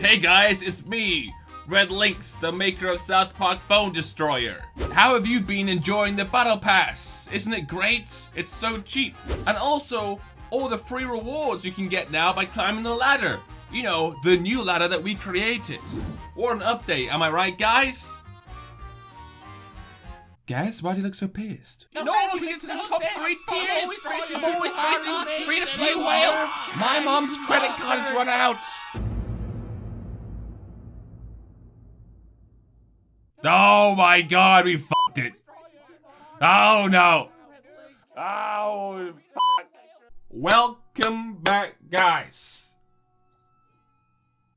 Hey guys, it's me, Red Lynx, the maker of South Park Phone Destroyer. How have you been enjoying the Battle Pass? Isn't it great? It's so cheap. And also, all the free rewards you can get now by climbing the ladder. You know, the new ladder that we created. What an update, am I right, guys? Guys, why do you look so pissed? No, we get to the top 3 tiers! Always facing free-to-play whale! My mom's credit card has run out! Oh my god, we f***ed it! Oh no! Oh, fuck. Welcome back, guys.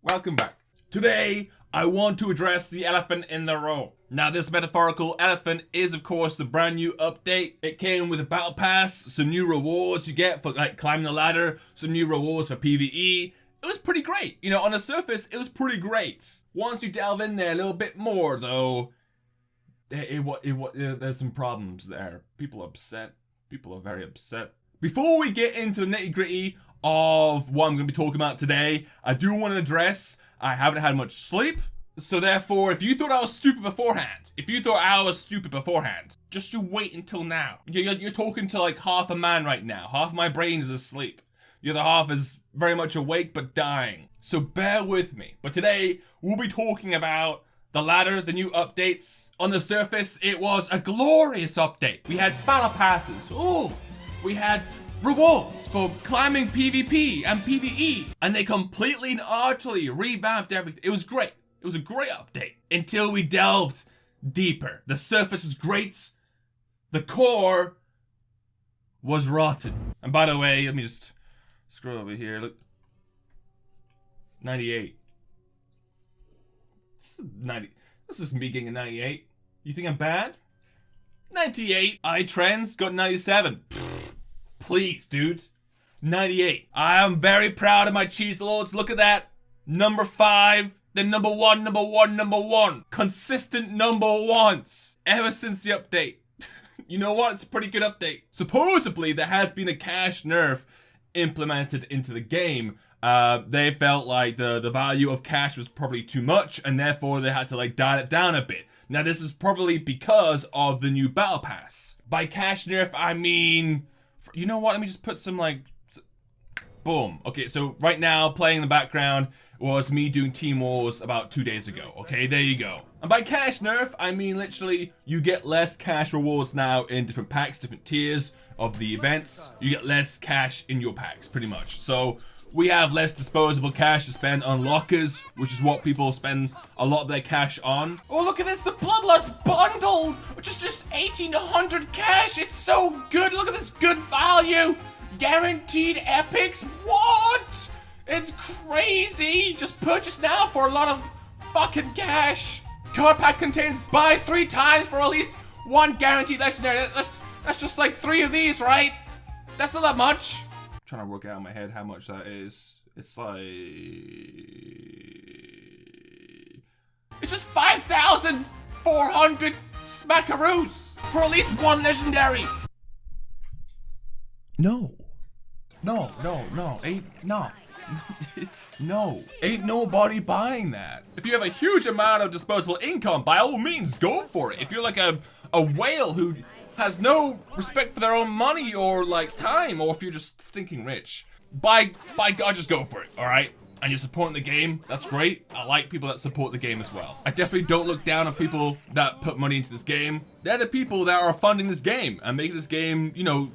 Welcome back. Today, I want to address the elephant in the room. Now, this metaphorical elephant is, of course, the brand new update. It came with a battle pass, some new rewards you get for like climbing the ladder, some new rewards for PvE. It was pretty great. You know, on the surface, it was pretty great. Once you delve in there a little bit more, though, there's some problems there. People are upset. People are very upset. Before we get into the nitty-gritty of what I'm going to be talking about today, I do want to address I haven't had much sleep. So therefore, if you thought I was stupid beforehand, just you wait until now. You're talking to like half a man right now. Half my brain is asleep. The other half is very much awake but dying. So bear with me. But today, we'll be talking about the ladder, the new updates. On the surface, it was a glorious update. We had battle passes. Ooh, we had rewards for climbing PvP and PvE. And they completely and utterly revamped everything. It was great. It was a great update. Until we delved deeper. The surface was great. The core was rotten. And by the way, let me just scroll over here. Look. 98. This is me getting a 98. You think I'm bad? 98. iTrends got 97. Pfft, please, dude. 98. I am very proud of my cheese lords. Look at that. Number 5. Then number one. Consistent number ones. Ever since the update. You know what? It's a pretty good update. Supposedly, there has been a cash nerf implemented into the game. They felt like the value of cash was probably too much, and therefore they had to like dial it down a bit. Now, this is probably because of the new battle pass. By cash nerf, I mean, you know what? Let me just put some like, boom. Okay, so right now, playing in the background was me doing Team Wars about 2 days ago. Okay, there you go. And by cash nerf, I mean literally you get less cash rewards now in different packs, different tiers of the events. You get less cash in your packs, pretty much. So we have less disposable cash to spend on lockers, which is what people spend a lot of their cash on. Oh, look at this, the Bloodlust bundle, which is just 1,800 cash. It's so good. Look at this good value. Guaranteed epics. What? It's crazy. Just purchase now for a lot of fucking cash. Card pack contains buy 3 times for at least 1 guaranteed legendary. That's just like 3 of these, right? That's not that much. I'm trying to work out in my head how much that is. It's like... It's just 5,400 smackaroos for at least 1 legendary. No. No. Ain't nobody buying that. If you have a huge amount of disposable income, by all means, go for it. If you're like a whale who has no respect for their own money or like time, or if you're just stinking rich, by God, just go for it, alright? And you're supporting the game, that's great. I like people that support the game as well. I definitely don't look down on people that put money into this game. They're the people that are funding this game and making this game, you know,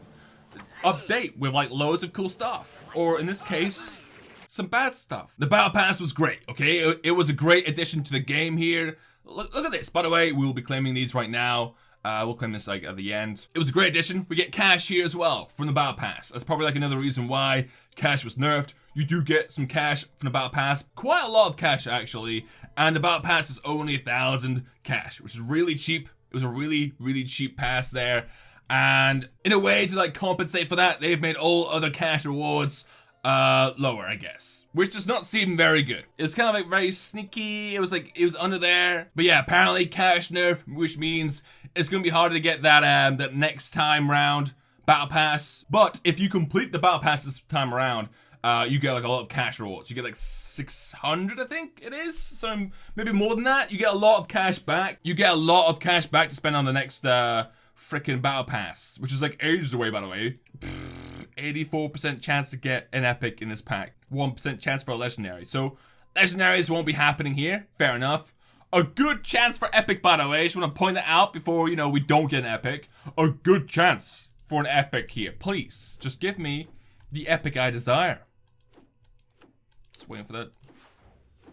update with like loads of cool stuff, or in this case, some bad stuff. The battle pass was great, okay? It was a great addition to the game here. Look at this. By the way, we will be claiming these right now. We'll claim this like at the end. It was a great addition. We get cash here as well from the battle pass. That's probably like another reason why cash was nerfed. You do get some cash from the battle pass, quite a lot of cash actually, and the battle pass is only 1,000 cash, which is really cheap. It was a really cheap pass there. And in a way to like compensate for that, they've made all other cash rewards lower, I guess. Which does not seem very good. It was kind of like very sneaky. It was under there. But yeah, apparently cash nerf, which means it's gonna be harder to get that that next time round battle pass. But if you complete the battle pass this time around, you get like a lot of cash rewards. You get like 600, I think it is. So maybe more than that. You get a lot of cash back. You get a lot of cash back to spend on the next freaking battle pass, which is like ages away, by the way. 84% chance to get an epic in this pack. 1% chance for a legendary. So legendaries won't be happening here. Fair enough. A good chance for epic, by the way. I just want to point that out before, you know, we don't get an epic. A good chance for an epic here. Please, just give me the epic I desire. Just waiting for that.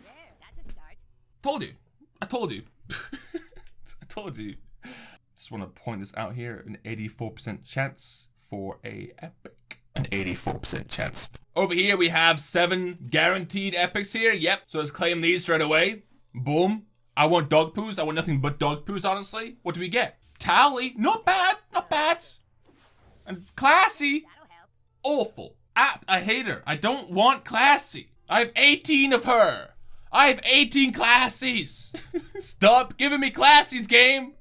There, that's a start. Told you. I told you. I told you. Just want to point this out here. An 84% chance for a epic. An 84% chance. Over here we have 7 guaranteed epics here. Yep. So let's claim these straight away. Boom. I want dog poos. I want nothing but dog poos, honestly. What do we get? Tally. Not bad. Not bad. And classy. That'll help. Awful. I hate her. I don't want classy. I have 18 of her. I have 18 classies. Stop giving me classies, game.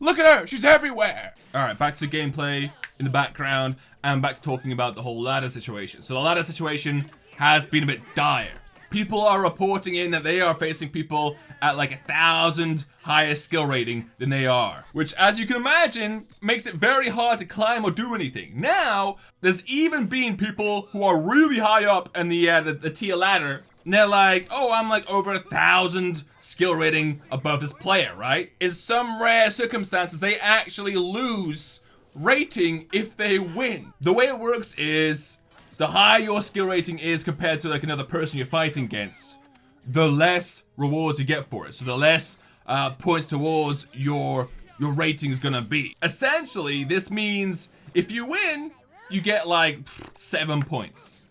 Look at her. She's everywhere. All right, back to gameplay in the background and back to talking about the whole ladder situation. So the ladder situation has been a bit dire. People are reporting in that they are facing people at like 1,000 higher skill rating than they are. Which, as you can imagine, makes it very hard to climb or do anything. Now, there's even been people who are really high up in the tier ladder. And they're like, oh, I'm like over 1,000 skill rating above this player, right? In some rare circumstances, they actually lose rating if they win. The way it works is, the higher your skill rating is compared to like another person you're fighting against, the less rewards you get for it. So the less points towards your rating is gonna be. Essentially, this means if you win, you get like 7 points,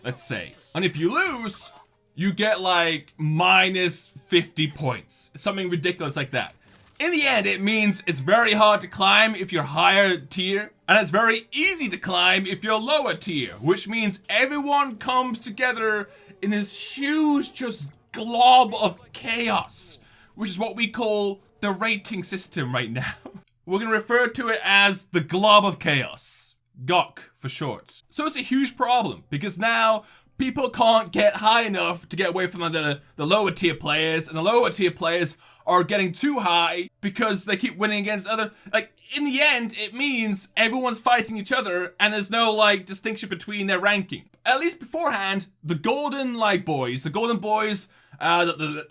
let's say. And if you lose, you get like minus 50 points. Something ridiculous like that. In the end, it means it's very hard to climb if you're higher tier, and it's very easy to climb if you're lower tier, which means everyone comes together in this huge just glob of chaos, which is what we call the rating system right now. We're gonna refer to it as the glob of chaos. GOC for short. So it's a huge problem, because now people can't get high enough to get away from the lower tier players, and the lower tier players are getting too high because they keep winning against other, like, in the end, it means everyone's fighting each other and there's no, like, distinction between their ranking. At least beforehand, the golden, like, boys, the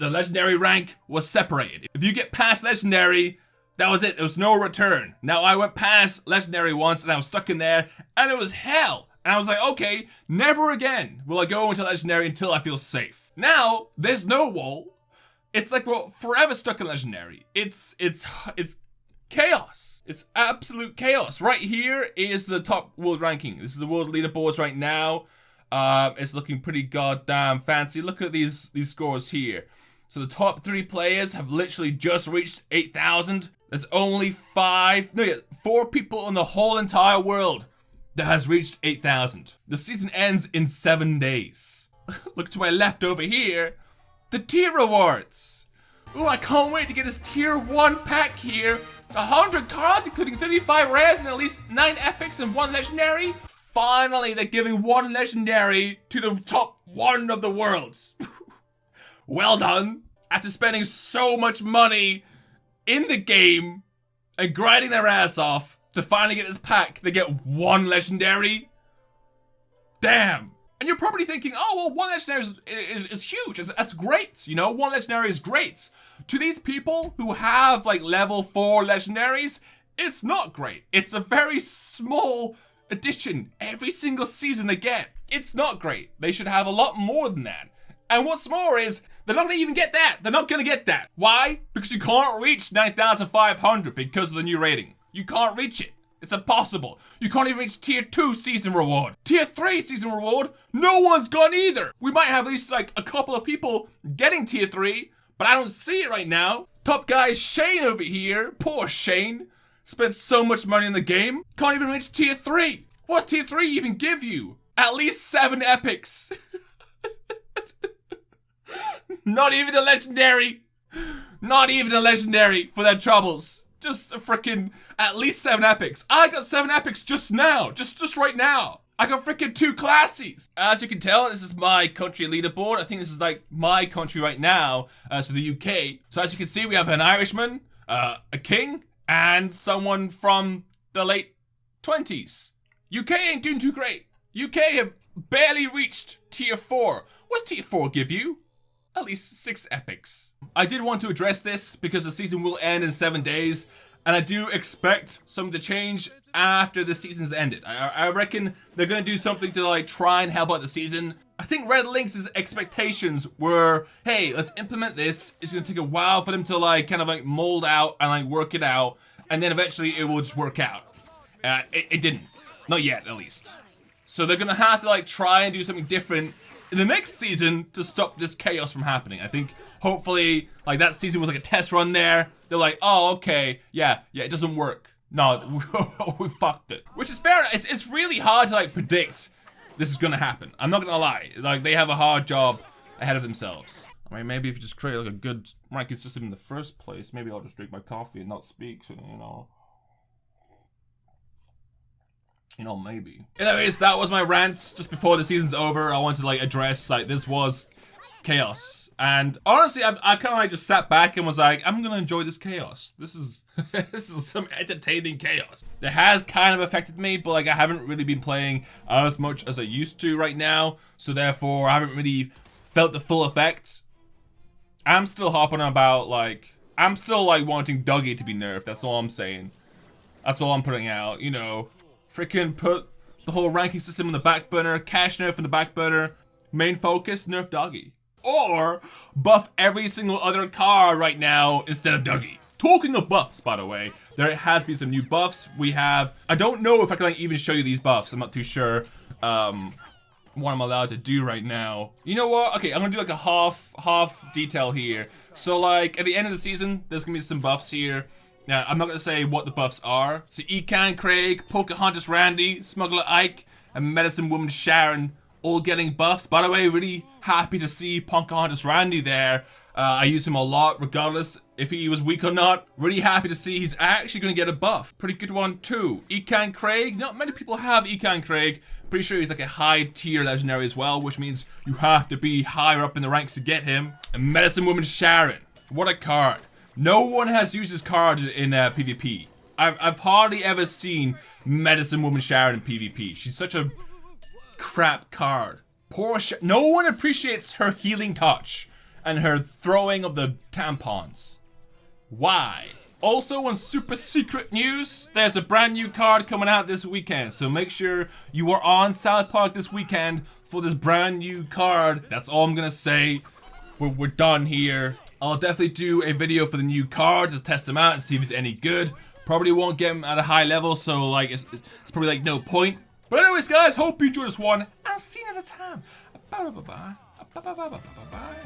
legendary rank was separated. If you get past legendary, that was it. There was no return. Now, I went past legendary once and I was stuck in there and it was hell. And I was like, okay, never again will I go into legendary until I feel safe. Now, there's no wall. It's like we're forever stuck in legendary. It's chaos. It's absolute chaos. Right here is the top world ranking. This is the world leaderboards right now. It's looking pretty goddamn fancy. Look at these scores here. So the top 3 players have literally just reached 8,000. There's only 4 people in the whole entire world that has reached 8,000. The season ends in 7 days. Look to my left over here. The tier rewards. Ooh, I can't wait to get this tier 1 pack here. 100 cards, including 35 rares and at least 9 epics and 1 legendary. Finally, they're giving 1 legendary to the top 1 of the worlds. Well done. After spending so much money in the game and grinding their ass off to finally get this pack, they get 1 legendary. Damn. And you're probably thinking, oh, well, 1 legendary is huge. That's great. You know, 1 legendary is great. To these people who have like level 4 legendaries, it's not great. It's a very small addition every single season they get. It's not great. They should have a lot more than that. And what's more is, they're not gonna even get that. They're not gonna get that. Why? Because you can't reach 9,500 because of the new rating. You can't reach it. It's impossible. You can't even reach tier 2 season reward. Tier 3 season reward, no one's gone either. We might have at least like a couple of people getting tier 3, but I don't see it right now. Top guy Shane over here, poor Shane, spent so much money in the game, can't even reach tier 3. What's tier 3 even give you? At least 7 epics. Not even a legendary. Not even a legendary for their troubles. Just a freaking at least 7 epics. I got 7 epics just now. Just right now. I got freaking 2 classies. As you can tell, this is my country leaderboard. I think this is like my country right now, so the UK. So as you can see, we have an Irishman, a king, and someone from the late 20s. UK ain't doing too great. UK have barely reached tier 4. What's tier 4 give you? At least 6 epics. I did want to address this because the season will end in 7 days, and I do expect something to change after the season's ended. I reckon they're gonna do something to like try and help out the season. I think Red Lynx's expectations were, hey, let's implement this. It's gonna take a while for them to like kind of like mold out and like work it out, and then eventually it will just work out. It didn't. Not yet, at least. So they're gonna have to like try and do something different in the next season to stop this chaos from happening. I think hopefully like that season was like a test run there. They're like, oh, okay, yeah, it doesn't work. No, we fucked it. Which is fair. It's really hard to like predict this is gonna happen. I'm not gonna lie. Like they have a hard job ahead of themselves. I mean, maybe if you just create like a good ranking system in the first place, maybe I'll just drink my coffee and not speak. So, maybe. Anyways, that was my rant just before the season's over. I wanted to like address like this was chaos, and honestly, I kind of like just sat back and was like, I'm gonna enjoy this chaos. This is this is some entertaining chaos. It has kind of affected me, but like I haven't really been playing as much as I used to right now, so therefore I haven't really felt the full effect. I'm still hopping about like I'm still like wanting Dougie to be nerfed. That's all I'm saying. That's all I'm putting out. Freaking put the whole ranking system on the back burner, cash nerf in the back burner, main focus, nerf Dougie. Or buff every single other card right now instead of Dougie. Talking of buffs, by the way, there has been some new buffs. We have, I don't know if I can like even show you these buffs. I'm not too sure what I'm allowed to do right now. You know what? Okay, I'm gonna do like a half detail here. So like at the end of the season, there's gonna be some buffs here. Now, I'm not going to say what the buffs are. So, Ecan Craig, Pocahontas Randy, Smuggler Ike, and Medicine Woman Sharon all getting buffs. By the way, really happy to see Pocahontas Randy there. I use him a lot, regardless if he was weak or not. Really happy to see he's actually going to get a buff. Pretty good one, too. Ecan Craig, not many people have Ecan Craig. Pretty sure he's like a high tier legendary as well, which means you have to be higher up in the ranks to get him. And Medicine Woman Sharon, what a card. No one has used this card in PvP. I've hardly ever seen Medicine Woman Sharon in PvP. She's such a crap card. No one appreciates her healing touch and her throwing of the tampons. Why? Also on super secret news, there's a brand new card coming out this weekend. So make sure you are on South Park this weekend for this brand new card. That's all I'm gonna say. We're done here. I'll definitely do a video for the new card to test them out and see if it's any good. Probably won't get them at a high level, so like it's probably like no point. But anyways, guys, hope you enjoyed this one. I'll see you another time. Bye bye bye bye bye bye bye bye bye.